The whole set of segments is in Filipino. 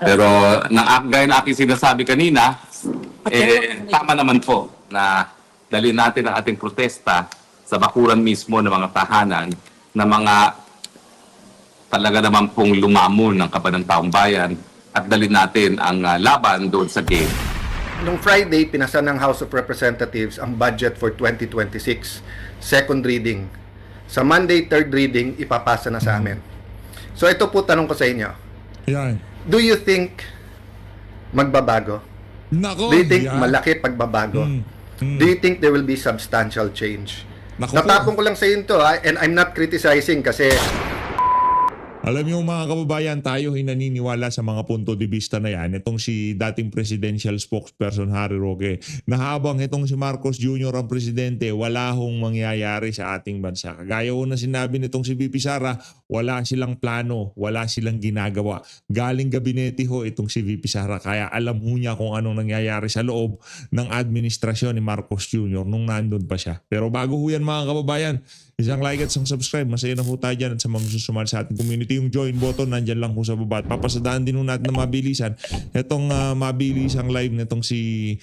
Pero gaya na aking sinasabi kanina, tama naman po na dalhin natin ang ating protesta sa bakuran mismo ng mga tahanan na mga talaga naman pong lumamon ng kaban ng taong bayan at dalhin natin ang laban doon sa game. Nung Friday, pinasa ng House of Representatives ang budget for 2026, second reading. Sa Monday, third reading, ipapasa na sa amin. So ito po tanong ko sa inyo. Yan. Do you think magbabago? Nako, Do you think yan. malaki pagbabago? Do you think there will be substantial change? Nako po. Natapon ko lang sa inyo to, and I'm not criticizing kasi Alam niyo mga kababayan, tayo ay naniniwala sa mga punto de vista na yan. Itong si dating presidential spokesperson Harry Roque, na habang itong si Marcos Jr. ang presidente, wala hong mangyayari sa ating bansa. Kagaya ko na sinabi nitong si VP Sara, wala silang plano, wala silang ginagawa. Galing gabinete ho itong si VP Sara, kaya alam ho niya kung anong nangyayari sa loob ng administrasyon ni Marcos Jr. nung nandun pa siya. Pero bago ho yan mga kababayan, isang like at isang subscribe. Masaya na po tayo dyan at sa mga susumal sa ating community. Yung join button nandyan lang po sa baba. At papasadaan din po natin na mabilisan. Itong mabilisang live nitong si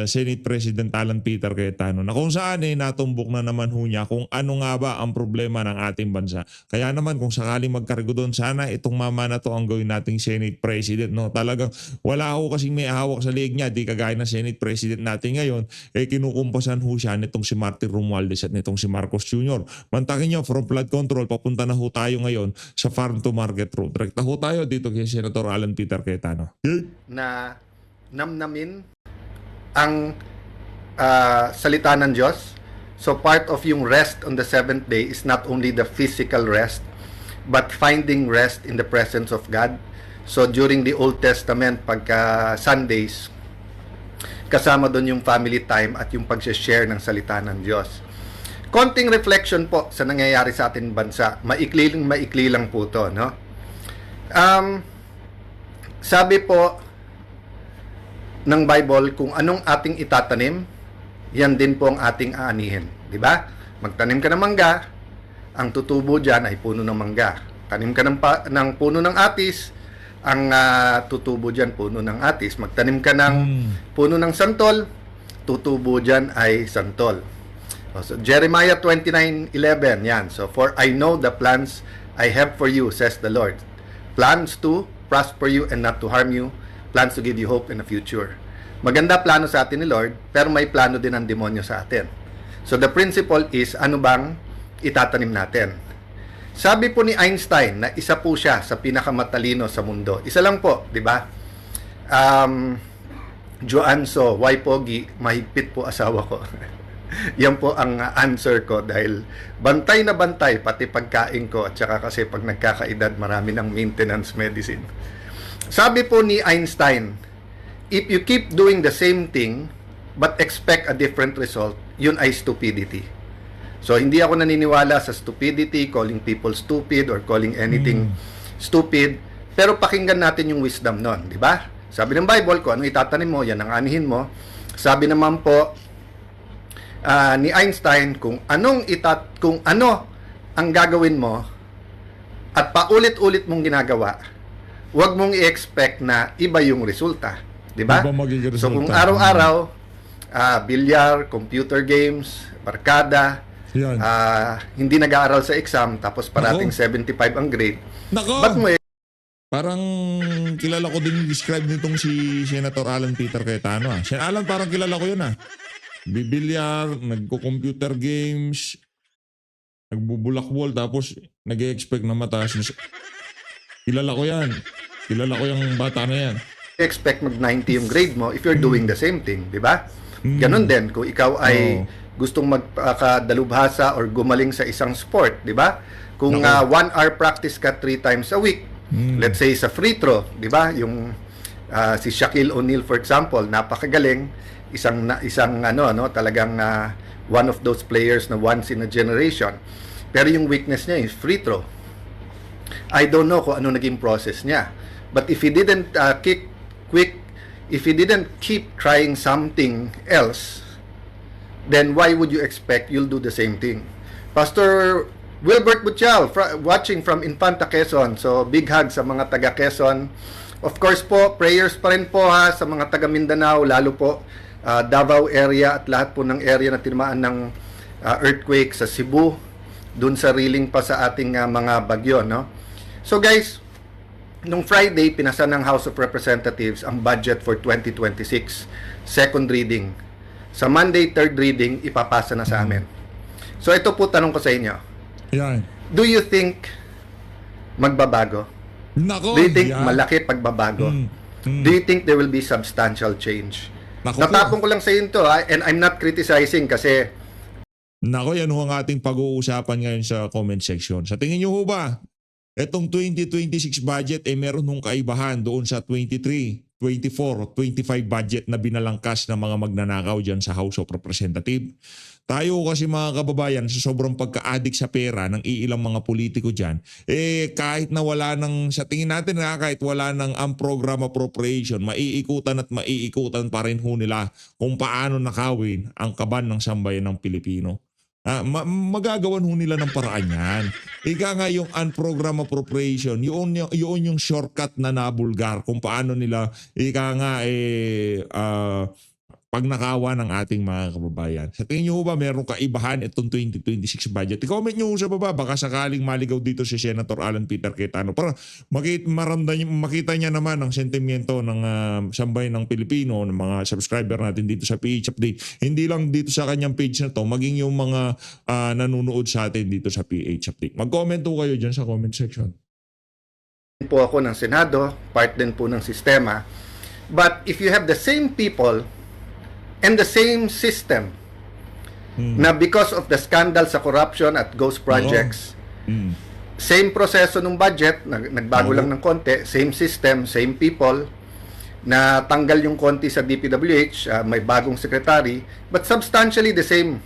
Senate President Alan Peter Cayetano, na kung saan natumbok na naman ho niya kung ano nga ba ang problema ng ating bansa. Kaya naman kung sakaling magkargo doon, sana itong mama na to ang gawin nating Senate President. No? Talagang wala ho kasing may hawak sa liig niya. Di kagaya ng Senate President natin ngayon, kinukumpasan ho siya nitong si Martin Romualdez at nitong si Marcos Jr. Mantakin nyo, from flood control, papunta na ho tayo ngayon sa farm to market road. Rekta ho tayo dito kay Senator Alan Peter Cayetano. na namnamin ang salita ng Diyos. So part of yung rest on the seventh day is not only the physical rest, but finding rest in the presence of God. So during the Old Testament, pagka Sundays, kasama doon yung family time at yung pag-share ng salita ng Diyos. Konting reflection po sa nangyayari sa ating bansa. Maikli lang po to, no? Sabi po ng Bible, kung anong ating itatanim, yan din po ang ating aanihin. Di ba? Magtanim ka ng mangga, ang tutubo dyan ay puno ng mangga. Tanim ka ng puno ng atis, ang tutubo dyan puno ng atis. Magtanim ka ng puno ng santol, tutubo dyan ay santol. So Jeremiah 29:11, yan. So for I know the plans I have for you, says the Lord. Plans to prosper you and not to harm you. Plans to give you hope in the future. Maganda plano sa atin ni Lord, pero may plano din ang demonyo sa atin. So the principle is, ano bang itatanim natin? Sabi po ni Einstein na isa po siya sa pinakamatalino sa mundo. Isa lang po, di ba? Joanne So, why pogi? Mahigpit po asawa ko. Yan po ang answer ko dahil bantay na bantay pati pagkain ko at saka kasi pag nagkakaedad marami ng maintenance medicine. Sabi po ni Einstein, if you keep doing the same thing but expect a different result, yun ay stupidity. So hindi ako naniniwala sa stupidity, calling people stupid or calling anything stupid, pero pakinggan natin yung wisdom nun, di ba? Sabi ng Bible, kung ano itatanim mo, yan ang anihin mo. Sabi naman po ni Einstein, kung ano ang gagawin mo at paulit-ulit mong ginagawa, huwag mong i-expect na iba yung resulta, di ba? Iba magiging So resulta. kung araw-araw bilyar, computer games, barkada, Yan. hindi nag-aaral sa exam tapos parating 75 ang grade, Nako! ba't mo Parang kilala ko din yung describe nitong si Senator Alan Peter Cayetano. Alan, parang kilala ko yun Bibilyar, nagko-computer games, nagbubulakbol, tapos nag-expect na mataas. Kilala ko yan. Kilala ko yung bata na yan. expect mag-90 yung grade mo if you're doing the same thing, di ba? Ganon din kung ikaw ay gustong magkadalubhasa or gumaling sa isang sport, di ba? Kung 1 hour practice ka 3 times a week, let's say sa free throw, di ba? Yung si Shaquille O'Neal for example, napakagaling, isang talagang one of those players na once in a generation. Pero yung weakness niya is free throw. I don't know kung ano naging process niya. But if he didn't if he didn't keep trying something else, then why would you expect you'll do the same thing? Pastor Wilbert Butial, watching from Infanta, Quezon. So, big hug sa mga taga Quezon. Of course po, prayers pa rin po ha sa mga taga Mindanao, lalo po Davao area at lahat po ng area na tinamaan ng earthquake sa Cebu, dun sa riling pa sa ating mga bagyo, no? So guys, nung Friday, pinasa ng House of Representatives ang budget for 2026, second reading. Sa Monday, third reading, ipapasa na sa amin. So ito po tanong ko sa inyo. Yan. Do you think magbabago? Nako, Do you think yan. malaki pagbabago? Do you think there will be substantial change? Nako po. Natapon ko lang sa inyo to, and I'm not criticizing kasi Nako, yan ho ang ating pag-uusapan ngayon sa comment section. Sa tingin nyo ho ba, itong 2026 budget meron hong kaibahan doon sa 23, 24, 25 budget na binalangkas ng mga magnanakaw dyan sa House of Representatives? Tayo kasi mga kababayan, sa sobrang pagka-addict sa pera ng iilang mga politiko dyan, kahit na wala ng, sa tingin natin kahit wala ng program appropriation, maiikutan at maiikutan pa rin ho nila kung paano nakawin ang kaban ng sambayan ng Pilipino. Magagawan ho nila ng paraan yan. Ika nga yung unprogram appropriation, yun yung shortcut na nabulgar kung paano nila, ika nga pagnakawa ng ating mga kababayan. Sa tingin nyo ho ba meron kaibahan itong 2026 budget? I-comment nyo sa baba, baka sakaling maligaw dito si Senator Alan Peter Cayetano para makita niya naman ang sentimiento ng sambayan ng Pilipino, ng mga subscriber natin dito sa PH Update. Hindi lang dito sa kanyang page na to, maging yung mga nanonood sa atin dito sa PH Update. Mag-comment po kayo dyan sa comment section. po ako ng Senado, part din po ng sistema. But if you have the same people and the same system na because of the scandal sa corruption at ghost projects, same proseso ng budget, nagbago lang ng konti, same system, same people, na tanggal yung konti sa DPWH, may bagong secretary, but substantially the same.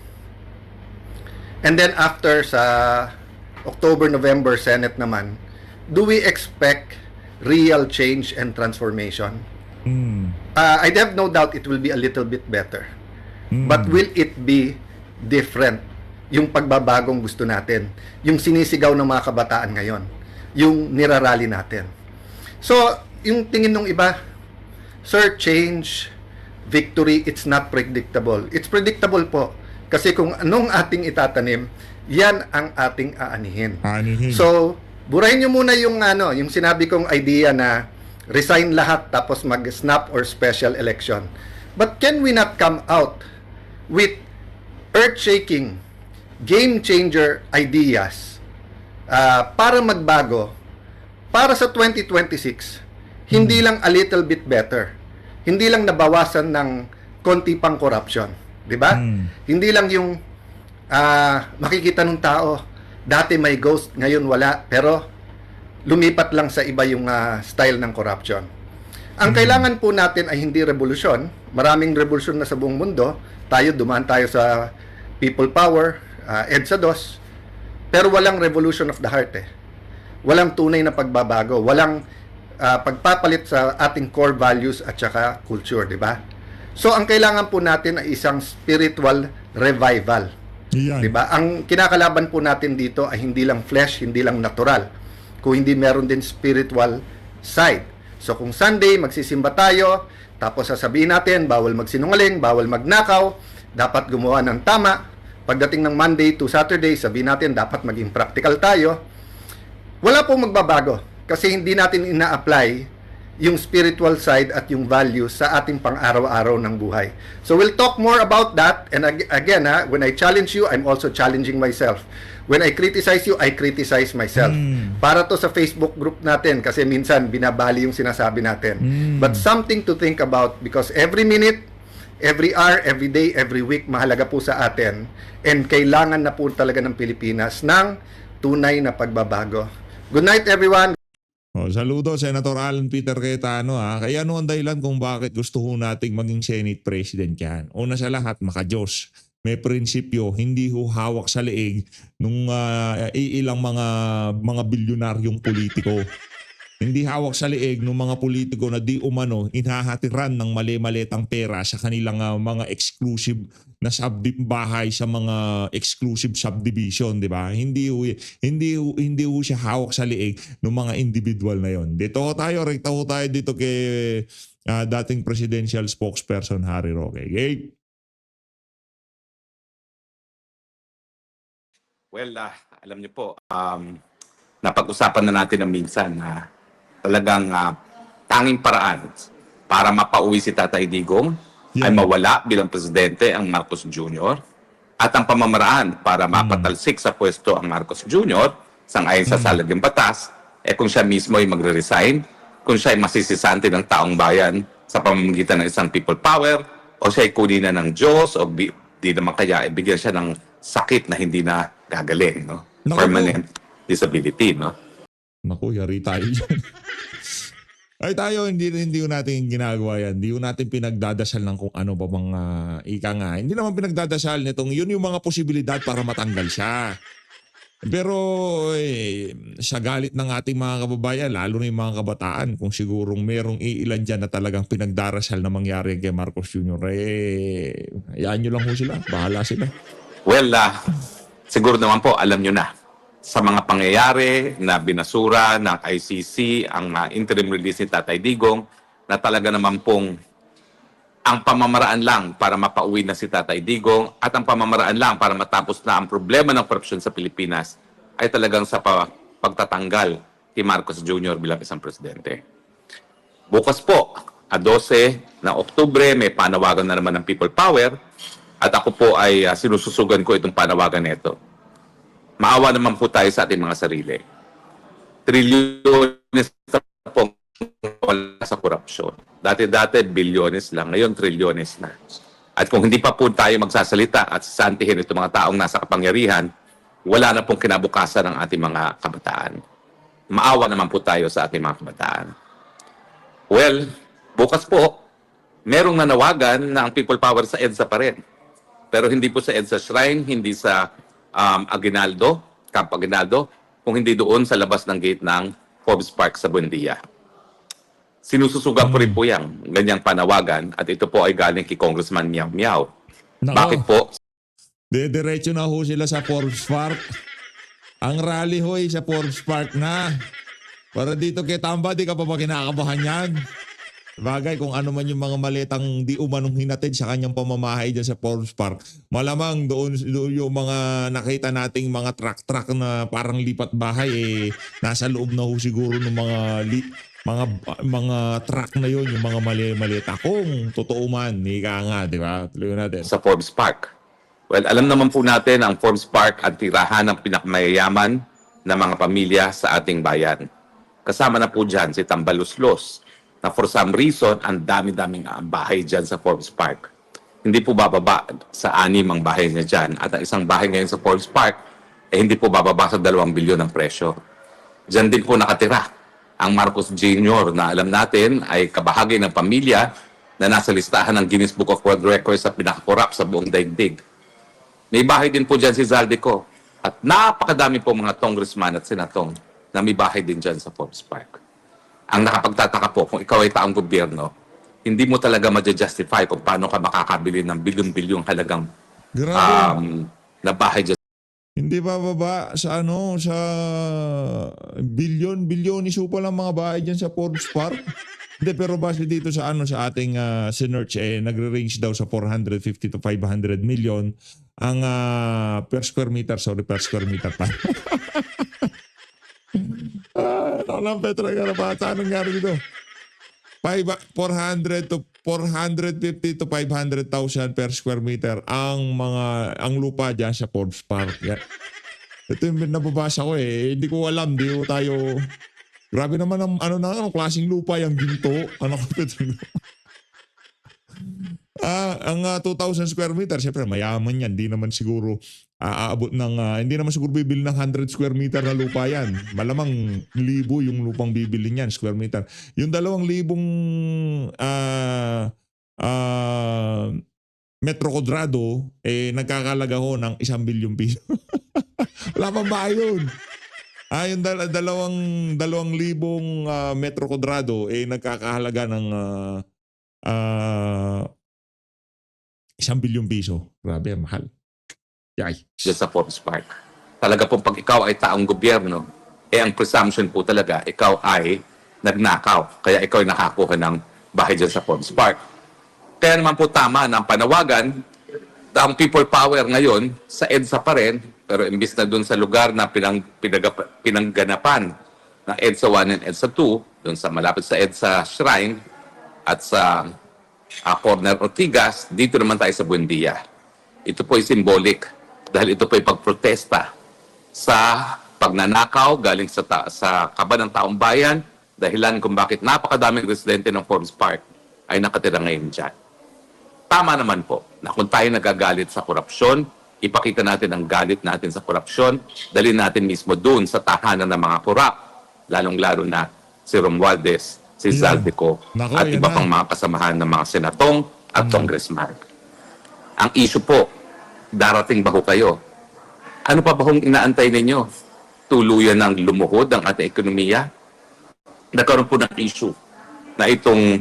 And then after sa October-November Senate naman, do we expect real change and transformation? I have no doubt it will be a little bit better. But will it be different? Yung pagbabagong gusto natin, yung sinisigaw ng mga kabataan ngayon, yung nirarally natin. So, yung tingin ng iba, sir, change, victory, it's not predictable. It's predictable po. Kasi kung anong ating itatanim, yan ang ating aanihin. So, burahin nyo muna yung sinabi kong idea na resign lahat tapos mag-snap or special election. But can we not come out with earth-shaking, game-changer ideas para magbago, para sa 2026, hindi lang a little bit better, hindi lang nabawasan ng konti pang corruption, di ba? Hindi lang yung makikita ng tao, dati may ghost, ngayon wala, pero lumipat lang sa iba yung style ng corruption. Ang kailangan po natin ay hindi revolusyon. Maraming revolusyon na sa buong mundo. Dumaan tayo sa people power, EDSA 2. Pero walang revolution of the heart Walang tunay na pagbabago. Walang pagpapalit sa ating core values at saka culture, di ba? So, ang kailangan po natin ay isang spiritual revival. Di ba? Ang kinakalaban po natin dito ay hindi lang flesh, hindi lang natural, kung hindi meron din spiritual side. So kung Sunday, magsisimba tayo, tapos sasabihin natin, bawal magsinungaling, bawal magnakaw, dapat gumawa ng tama. Pagdating ng Monday to Saturday, sabihin natin, dapat maging practical tayo. Wala pong magbabago kasi hindi natin ina-apply yung spiritual side at yung values sa ating pang-araw-araw ng buhay. So we'll talk more about that. And again, when I challenge you, I'm also challenging myself. When I criticize you, I criticize myself. Para to sa Facebook group natin kasi minsan binabali yung sinasabi natin. But something to think about because every minute, every hour, every day, every week, mahalaga po sa atin. And kailangan na po talaga ng Pilipinas ng tunay na pagbabago. Good night, everyone. Saludo, Senator Alan Peter Cayetano. Kaya ano ang dahilan kung bakit gusto ho nating maging Senate President yan? Una sa lahat, maka-Diyos. May prinsipyo, hindi ho hawak sa leeg nung ilang mga bilyonaryong politiko. Hindi hawak sa liig ng mga politiko na di umano inahatiran ng mali-malitang pera sa kanilang mga exclusive na bahay sa mga exclusive subdivision, di ba? Hindi ho siya hawak sa liig ng mga individual na yon. Rekta ho tayo dito kay dating presidential spokesperson Harry Roque. Okay? Well, alam niyo po, napag-usapan na natin ng minsan na talagang tanging paraan para mapauwi si Tatay Digong ay mawala bilang presidente ang Marcos Jr. at ang pamamaraan para mapatalsik sa pwesto ang Marcos Jr. Sang-ayon sa salagang batas, kung siya mismo ay magre-resign, kung siya ay masisisante ng taong bayan sa pamamagitan ng isang people power, o siya ay kunin na ng Diyos, o di naman kaya ibigyan siya ng sakit na hindi na gagaling, no? Naku po. Permanent disability, no? Naku, yari tayo dyan. Ay tayo, hindi natin ginagawa yan. Hindi natin pinagdadasal ng kung ano pa mga ika nga. Hindi naman pinagdadasal nitong yun yung mga posibilidad para matanggal siya. Pero sa galit ng ating mga kababayan, lalo na yung mga kabataan, kung sigurong merong iilan dyan na talagang pinagdarasal na mangyari kay Marcos Jr., hayaan nyo lang ho sila. Bahala sila. Well, siguro naman po, alam nyo na, sa mga pangyayari na binasura ng ICC, ang interim release ni Tatay Digong, na talaga naman pong ang pamamaraan lang para mapauwi na si Tatay Digong at ang pamamaraan lang para matapos na ang problema ng korupsyon sa Pilipinas ay talagang sa pagtatanggal kay Marcos Jr. bilang isang presidente. Bukas po, 12 na Oktubre, may panawagan na naman ng People Power at ako po ay sinususugan ko itong panawagan nito. Maawa naman po tayo sa ating mga sarili. Trilyones na po wala sa korupsyon. Dati-dati, bilyones lang. Ngayon, trilyones na. At kung hindi pa po tayo magsasalita at sasantihin itong mga taong nasa kapangyarihan, wala na pong kinabukasan ng ating mga kabataan. Maawa naman po tayo sa ating mga kabataan. Well, bukas po, merong nanawagan na ang people power sa EDSA pa rin. Pero hindi po sa EDSA Shrine, hindi sa Aguinaldo, Camp Aguinaldo, kung hindi doon sa labas ng gate ng Forbes Park sa Buendia. Sinususugan po rin po yung ganyang panawagan at ito po ay galing kay Congressman Miao Miao. Nako. Bakit po? Diretso na ho sila sa Forbes Park. Ang rally hoy sa Forbes Park na. Para dito kay Tamba, di ka pa ba kinakabahan yan? Bagay kung ano man yung mga malitang di umanong hinatid sa kanyang pamamahay dyan sa Forbes Park. Malamang doon yung mga nakita nating mga truck na parang lipat bahay nasa loob na ho siguro ng mga truck na yun, yung mga mali-malita. Kung totoo man, ika nga, di ba? Tuloy natin. Sa Forbes Park. Well, alam naman po natin ang Forbes Park at tirahan ng pinakamayayaman na mga pamilya sa ating bayan. Kasama na po dyan si Tambaluslos na for some reason, ang dami-daming bahay dyan sa Forbes Park. Hindi po bababa sa 6 ang bahay niya dyan. At ang isang bahay ngayon sa Forbes Park, hindi po bababa sa 2 bilyon ang presyo. Dyan din po nakatira ang Marcos Jr. na alam natin ay kabahagi ng pamilya na nasa listahan ng Guinness Book of World Records sa pinakakorap sa buong daigdig. May bahay din po dyan si Zaldico. At napakadami po mga congressman at senatong na may bahay din dyan sa Forbes Park. Ang nakapagtataka po, kung ikaw ay taong gobyerno, hindi mo talaga ma-justify kung paano ka makakabili ng bilyon-bilyong halagang Grabe. na bahay dyan. Hindi ba baba sa sa bilyonis pa lang mga bahay dyan sa Forbes Park? Hindi, pero base dito sa sa ating sinearch, nagre-range daw sa 450 to 500 million ang per square meter pa. Lang Petra ka ba? Saan nangyari dito? 400 to 450 to 500,000 per square meter ang lupa diyan sa Forbes Park. Yeah. Ito yung nababasa ko Hindi ko alam, di ko tayo. Grabe naman ang anong klaseng lupa yung ginto. Ang 2,000 square meter, syempre mayaman yan. Hindi naman siguro aabot ng, hindi naman siguro bibili ng 100 square meter na lupa yan. Malamang 1,000 yung lupang bibili niyan, square meter. Yung 2,000 metro kwadrado, nagkakalaga ho ng 1 bilyong piso. Wala pang bahay yun. Yung dalawang libong metro kwadrado nagkakahalaga ng 1 bilyong piso. Grabe, mahal. Yay. Dyan sa Forbes Park. Talaga po pag ikaw ay taong gobyerno, ang presumption po talaga, ikaw ay nagnakaw. Kaya ikaw ay nakakuha ng bahay dyan sa Forbes Park. Kaya naman po tama na ang panawagan, ang people power ngayon sa EDSA pa rin, pero imbis na doon sa lugar na pinangganapan ng EDSA 1 and EDSA 2, doon sa malapit sa EDSA Shrine at sa Corner Ortigas, dito naman tayo sa Buendia. Ito po ay symbolic dahil ito po ay pagprotesta sa pagnanakaw galing sa kaba ng taong bayan, dahilan kung bakit napakadaming residente ng Forbes Park ay nakatira ngayon dyan. Tama naman po na kung tayo nagagalit sa korupsyon, ipakita natin ang galit natin sa korupsyon, dalhin natin mismo doon sa tahanan ng mga korap, lalong-lalo na si Romualdez, si Zaldico, Nako, at yan iba na. pang mga kasamahan ng mga senatong at congressman. Ang issue po, darating ba ho kayo? Ano pa ba hong inaantay ninyo? Tuluyan ng lumuhod ang ating ekonomiya? Nagkaroon po ng issue na itong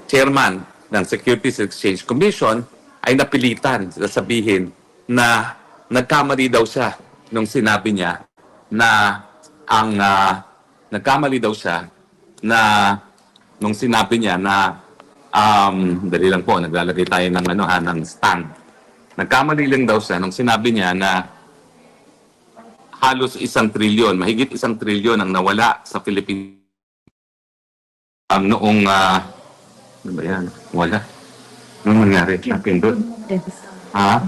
chairman ng Securities and Exchange Commission ay napilitan na sabihin na nagkamali daw siya nung sinabi niya na nagkamali daw siya na nung sinabi niya na dali lang po, naglalagay tayo ng ng stand. Nagkamali lang daw siya nung sinabi niya na halos 1 trilyon, mahigit 1 trilyon ang nawala sa Philippines noong ano ba yan? Wala. Anong nangyari? Napindot? Ha?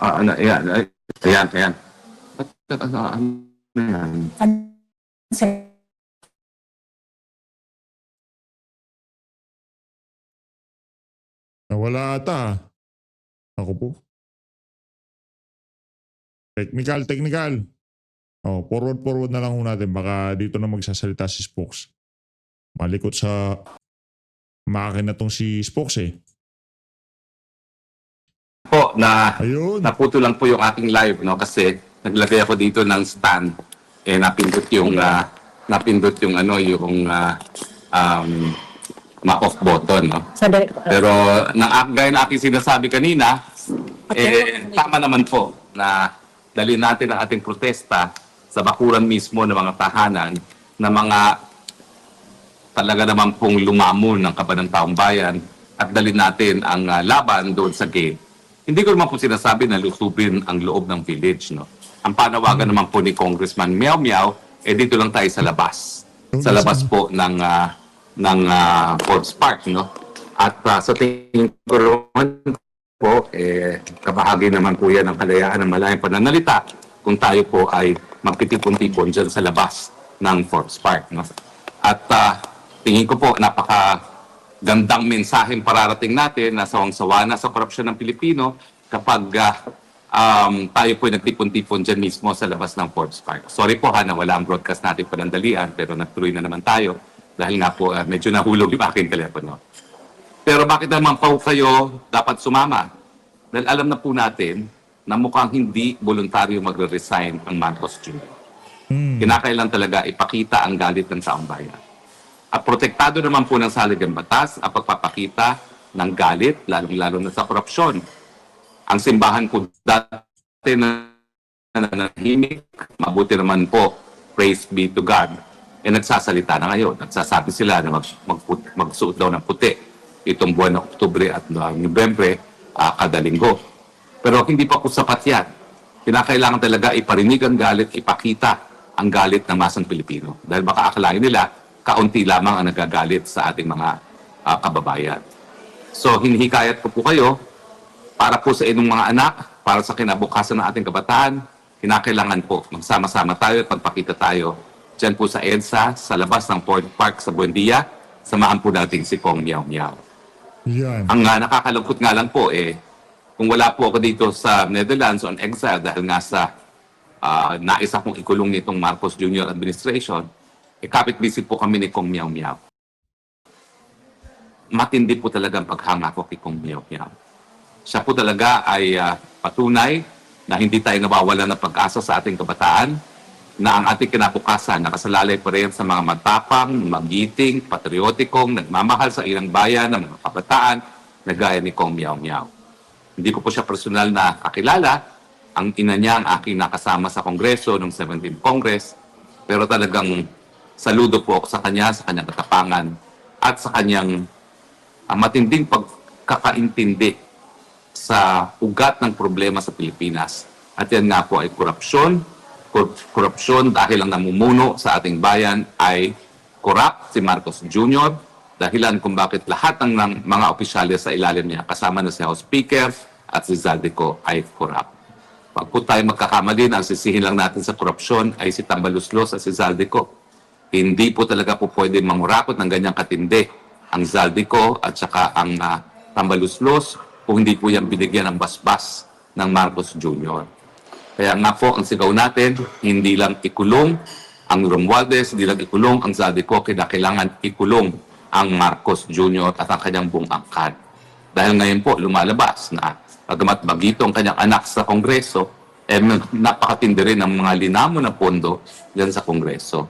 Ano, ayan. Ayan. Ano yan? Nawala ata. Ako po. Technical. Forward na lang ho natin. Baka dito na magsasalita si Spokes. Malikot sa makina tong si Spokes eh. Po, Ayun. naputo lang po yung aking live, no? Kasi naglagay ako dito ng stand. Napindot yung ma-off button, no? Pero gaya na aking sinasabi kanina, tama naman po na dalhin natin ang ating protesta sa bakuran mismo ng mga tahanan na mga talaga naman pong lumamon ng kaba ng taong bayan at dalhin natin ang laban doon sa gate. Hindi ko naman po sinasabi na lusubin ang loob ng village, no? Ang panawagan naman po ni Congressman Miao Miao, dito lang tayo sa labas. Sa labas po ng Forbes Park, no? At sa tingin ko naman po, kabahagi naman po yan ng kalayaan ng malayang pananalita kung tayo po ay magtitipon-tipon dyan sa labas ng Forbes Park, no? At tingin ko po, napakagandang mensaheng pararating natin na sawang-sawa na sa korupsyon ng Pilipino kapag tayo po nagtipon-tipon dyan mismo sa labas ng Forbes Park. Sorry po na wala ang broadcast natin panandalian, pero nagtuloy na naman tayo dahil nga po medyo nahulog yung aking telepono. Pero bakit naman po kayo dapat sumama? Dahil alam na po natin na mukhang hindi voluntaryo magre-resign ang Marcos Jr. Kinakailan talaga ipakita ang galit ng taong bayan. At protektado naman po ng saligang batas ang pagpapakita ng galit, lalong-lalo na sa korupsyon. Ang simbahan po dati na nanahimik, mabuti naman po, praise be to God, nagsasalita na ngayon. Nagsasabi sila na magsuot daw ng puti itong buwan ng Oktubre at Nobyembre kada linggo. Pero hindi pa po sapat yan. Kinakailangan talaga iparinig ang galit, ipakita ang galit ng masang Pilipino. Dahil baka akalain nila, kaunti lamang ang nagagalit sa ating mga kababayan. So, hinihikayat ko po kayo, para po sa inyong mga anak, para sa kinabukasan ng ating kabataan, kinakailangan po magsama-sama tayo at pagpakita tayo dyan po sa EDSA, sa labas ng Forbes Park sa Buendia, samahan po natin si Kong Miao Miao. Yan. Ang nakakalungkot nga lang po kung wala po ako dito sa Netherlands on exile dahil nga sa nais akong ikulong nitong Marcos Jr. administration, kapit-bisig po kami ni Kong Miao Miao. Matindi po talaga ang paghanga ko kay Kong Miao Miao. Siya po talaga ay patunay na hindi tayo nawawala ng pag-asa sa ating kabataan, na ang ating kinabukasan nakasalalay pa rin sa mga matapang, magiting, patriotikong, nagmamahal sa ilang bayan ng mga kabataan na gaya ni Kong Miao Miao. Hindi ko po siya personal na kakilala. Ang ina niya ang aking nakasama sa Kongreso noong 17th Congress. Pero talagang saludo po ako sa kanyang katapangan at sa kanyang matinding pagkakaintindi sa ugat ng problema sa Pilipinas. At yan nga po ay korupsyon. Korupsyon dahil ang namumuno sa ating bayan ay corrupt si Marcos Jr. Dahilan kung bakit lahat ng mga opisyales sa ilalim niya, kasama na si House Speaker at si Zaldico, ay corrupt. Pag po tayo magkakamali, ang sisihin lang natin sa korupsyon ay si Tambaluslos at si Zaldico. Hindi po talaga po pwede mangurakot ng ganyang katindi ang Zaldico at saka ang Tambaluslos kung hindi po yan binigyan ng basbas ng Marcos Jr. Kaya nga po, ang sigaw natin, hindi lang ikulong ang Romualdez, hindi lang ikulong ang Zaldico, kailangan ikulong ang Marcos Jr. at ang kanyang buong angkan. Dahil ngayon po, lumalabas na pagamat bagito ang kanyang anak sa Kongreso, napakatindi rin ang mga linamo na pondo dyan sa Kongreso.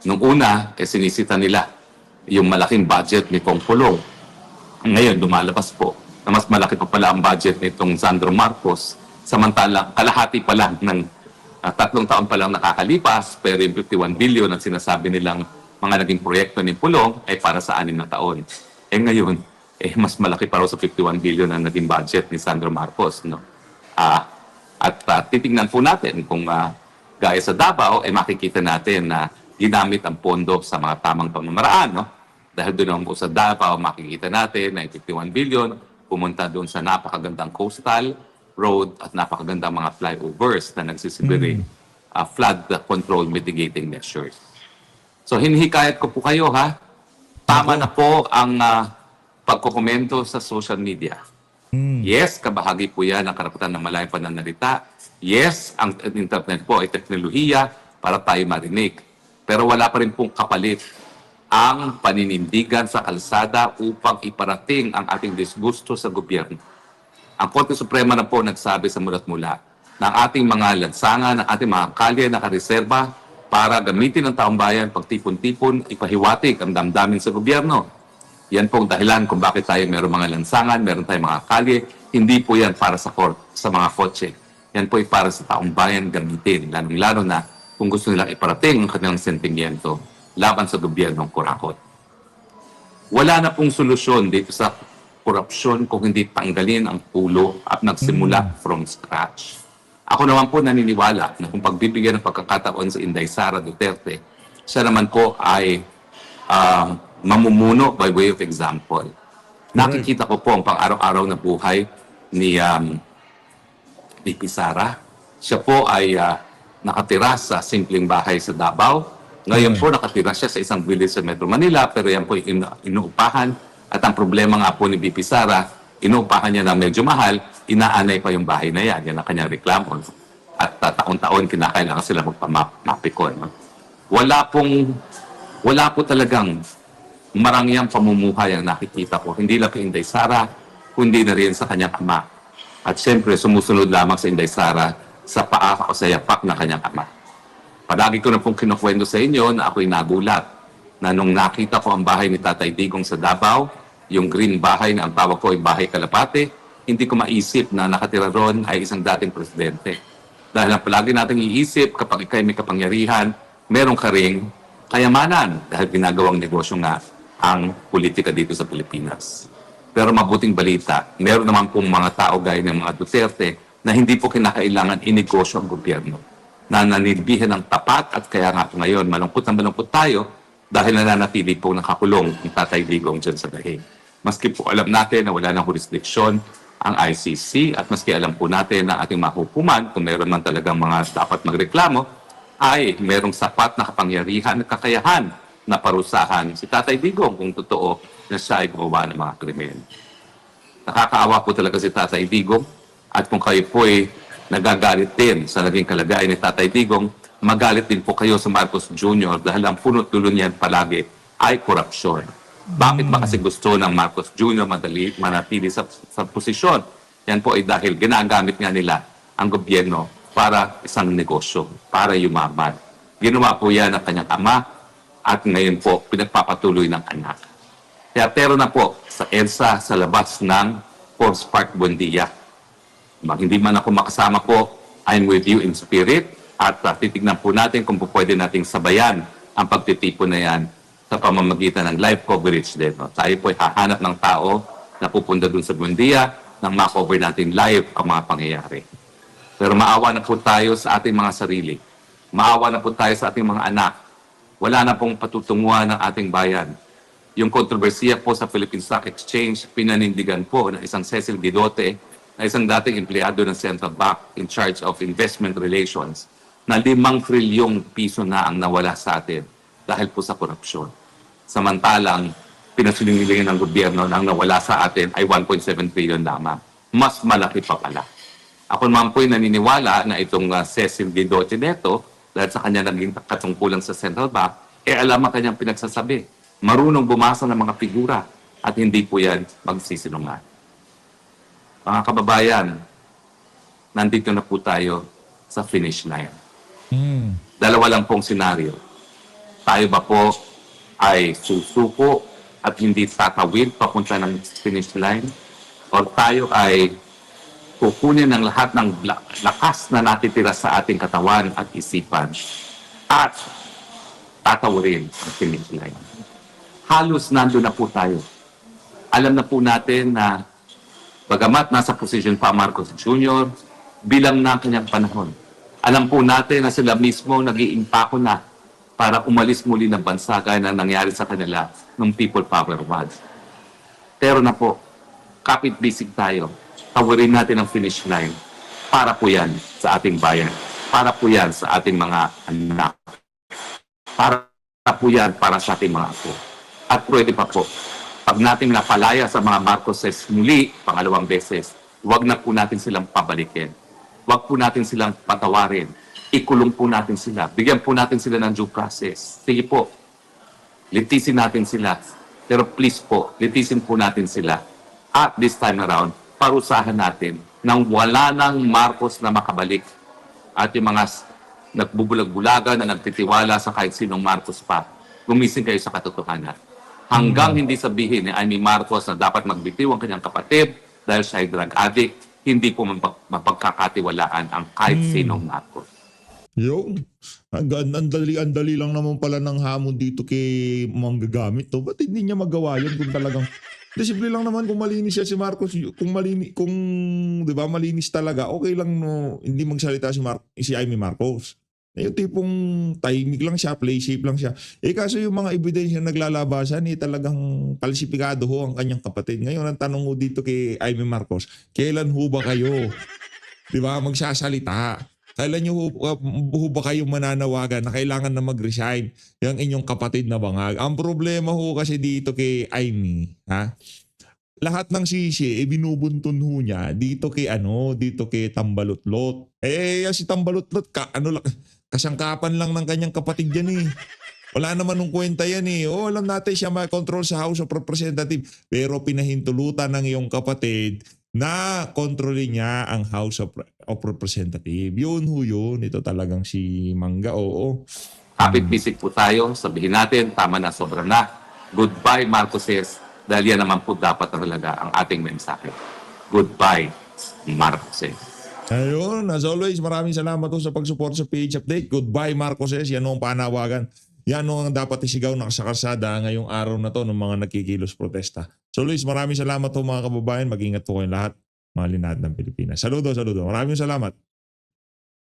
Nung una, sinisita nila yung malaking budget ni Pong Pulong. Ngayon, lumalabas po na mas malaki pa pala ang budget nitong Sandro Marcos. Samantalang kalahati pa lang ng 3 taon pa lang nakakalipas, pero yung 51 billion ang sinasabi nilang mga naging proyekto ni Pulong ay para sa 6 na taon. Ngayon, mas malaki pa raw sa 51 billion ang naging budget ni Sandro Marcos. No? Titingnan po natin kung gaya sa Davao, makikita natin na ginamit ang pondo sa mga tamang pamamaraan. No? Dahil doon naman po sa Davao, makikita natin na 51 billion pumunta doon sa napakagandang coastal road at napakagandang mga flyovers na nagsisibiri flood control mitigating measures. So hinihikayat ko po kayo tama na po ang pagkokomento sa social media. Yes, kabahagi po yan ang karapatan ng malayang pananalita. Yes, ang internet po ay teknolohiya para tayo marinig. Pero wala pa rin pong kapalit ang paninindigan sa kalsada upang iparating ang ating disgusto sa gobyerno. Ang Korte Suprema na po nagsabi sa mulat-mula na ang ating mga lansangan, ang ating mga kalye nakareserba para gamitin ng taong bayan pagtipon-tipon, ipahiwatig ang damdamin sa gobyerno. Yan po ang dahilan kung bakit tayo meron mga lansangan, meron tayong mga kalye. Hindi po yan para sa mga kotse. Yan po ay para sa taong bayan gamitin, lalong-lalo na kung gusto nilang iparating ang kanilang sentimiento laban sa gobyernong kurakot. Wala na pong solusyon dito sa korupsyon kung hindi tanggalin ang ulo at nagsimula from scratch. Ako naman po naniniwala na kung pagbibigyan ng pagkakataon sa Inday Sara Duterte, siya naman po ay mamumuno by way of example. Nakikita ko po ang pang-araw-araw na buhay ni Sara. Siya po ay nakatira sa simpleng bahay sa Davao. Ngayon po nakatira siya sa isang village sa Metro Manila, pero yan po inuupahan. At ang problema nga po ni BP Sara, inuupahan niya na medyo mahal, inaanay pa yung bahay na yan. Yan ang kanyang reklamo. At taon-taon kinakailangan sila magpamapikon. No? Wala po talagang marangyang pamumuhay ang nakikita ko. Hindi lang kay Inday Sara, kundi na rin sa kanyang ama. At siyempre, sumusunod lamang sa Inday Sara sa paa o sa yapak ng kanyang ama. Palagi ko na pong kinukwento sa inyo na ako'y nagulat na nung nakita ko ang bahay ni Tatay Digong sa Davao, yung green bahay na ang tawag ko ay Bahay Kalapate, hindi ko maisip na nakatira ron ay isang dating presidente. Dahil ang palagi nating iisip, kapag ikay may kapangyarihan, meron ka ring kayamanan dahil ginagawang negosyo nga ang politika dito sa Pilipinas. Pero mabuting balita, meron naman pong mga tao gaya ng mga Duterte na hindi po kinakailangan inegosyo ang gobyerno, na nanilbihan ng tapat at kaya nga ngayon malungkot na malungkot tayo dahil nananatili po nakakulong ni Tatay Digong dyan sa Dahig. Maski po alam natin na wala ng jurisdiksyon ang ICC at maski alam po natin na ating mahukuman, kung meron man talagang mga dapat magreklamo, ay merong sapat na kapangyarihan at kakayahan na parusahan si Tatay Digong kung totoo na siya ay gumawa ng mga krimen. Nakakaawa po talaga si Tatay Digong at kung kayo po ay nagagalit din sa naging kalagayan ni Tatay Digong, magalit din po kayo sa Marcos Jr. dahil ang punot dulo niyan palagi ay korupsyon. Bakit ba kasi gusto ng Marcos Jr. manatili sa posisyon? Yan po ay dahil ginagamit nga nila ang gobyerno para isang negosyo, para yumaman. Ginawa po yan ng kanyang ama at ngayon po pinagpapatuloy ng anak. Teatero na po sa EDSA sa labas ng Force Park Buendia. Hindi man ako makasama po, I'm with you in spirit at titignan po natin kung po pwede nating sabayan ang pagtitipon na yan sa pamamagitan ng live coverage din. No? Tayo po ay hahanap ng tao na pupunta dun sa Buendia nang ma-cover natin live ang mga pangyayari. Pero maawa na po tayo sa ating mga sarili. Maawa na po tayo sa ating mga anak. Wala na pong patutunguhan ng ating bayan. Yung kontrobersiya po sa Philippine Stock Exchange, pinanindigan po ng isang Cecil Guidote, na isang dating empleyado ng Central Bank in charge of investment relations, na 5 trilyong piso na ang nawala sa atin dahil po sa korupsyon. Samantalang, pinasulingilingan ng gobyerno na ang nawala sa atin ay 1.7 trillion lamang. Mas malaki pa pala. Ako naman po'y naniniwala na itong Cecil Guidote neto, dahil sa kanya naging katungkulan sa Central Bank, alam ang kanyang pinagsasabi. Marunong bumasa ng mga figura at hindi po yan magsisinungaling. Mga kababayan, nandito na po tayo sa finish line. Dalawa lang pong senaryo. Tayo ba po ay susuko at hindi tatawid papunta ng finish line? O tayo ay kukunin ng lahat ng lakas na natitira sa ating katawan at isipan at tatawirin ang finish line? Halos nandun na po tayo. Alam na po natin na bagamat nasa position pa Marcos Jr., bilang na kanyang panahon. Alam po natin na sila mismo nag-iimpako na para umalis muli ng bansa gaya na nangyari sa kanila ng People Power Watch. Pero na po, kapit-bisig tayo. Tawirin natin ang finish line. Para po yan sa ating bayan. Para po yan sa ating mga anak. Para po yan para sa ating mga apo. At pwede pa po, pag natin napalaya sa mga Marcoses muli, pangalawang beses, huwag na po natin silang pabalikin. Huwag po natin silang patawarin. Ikulong po natin sila. Bigyan po natin sila ng due process. Sige po, litisin natin sila. Pero please po, litisin po natin sila. At this time around, parusahan natin nang wala ng Marcos na makabalik. At yung mga nagbubulag-bulagan na nagtitiwala sa kahit sinong Marcos pa, gumising kayo sa katotohanan. Hanggang hindi sabihin ni Amy Marcos na dapat magbitiw ang kanyang kapatid dahil siya ay drug addict, hindi po mapagkakatiwalaan ang kahit sinong Marcos. Yung, ang dali lang naman pala ng hamon dito kay manggagamit to. Ba't hindi niya magawa yun kung talagang... Simple lang naman kung malinis siya si Marcos, kung 'di ba malinis talaga, okay lang no, hindi magsalita si Amy Marcos. Yung tipong tahimik lang siya, play safe lang siya. Kaso yung mga ebidensya naglalabasan, talagang palsipikado ho ang kanyang kapatid. Ngayon, ang tanong ho dito kay Amy Marcos, kailan ho ba kayo, 'di ba, magsasalita? Kailan nyo ho ba kayo mananawagan na kailangan na mag-resign yung inyong kapatid na bangag? Ang problema ho kasi dito kay Amy, lahat ng sisi, binubuntun ho niya dito kay Tambalutlot. Si Tambalutlot, kasangkapan lang ng kanyang kapatid yan . Wala naman nung kwenta yan . Alam natin siya ma-control sa House of Representatives. Pero pinahintulutan ng iyong kapatid na kontrolin niya ang House of Representatives. Yun ho yun. Ito talagang si Mangga, oo. Kapit-bisig po tayo. Sabihin natin, tama na, sobra na. Goodbye, Marcoses. Dahil yan naman po dapat talaga ang ating mensahe. Goodbye, Marcoses. Ayun, as always, maraming salamat po sa pag-support sa PH Update. Goodbye, Marcoses. Yan ang panawagan. Yan ang dapat isigaw na sa kalsada ngayong araw na to ng mga nagkikilos protesta. So Luis, maraming salamat po mga kababayan. Mag-ingat po kayong lahat. Mahalin natin ng Pilipinas. Saludo. Maraming salamat.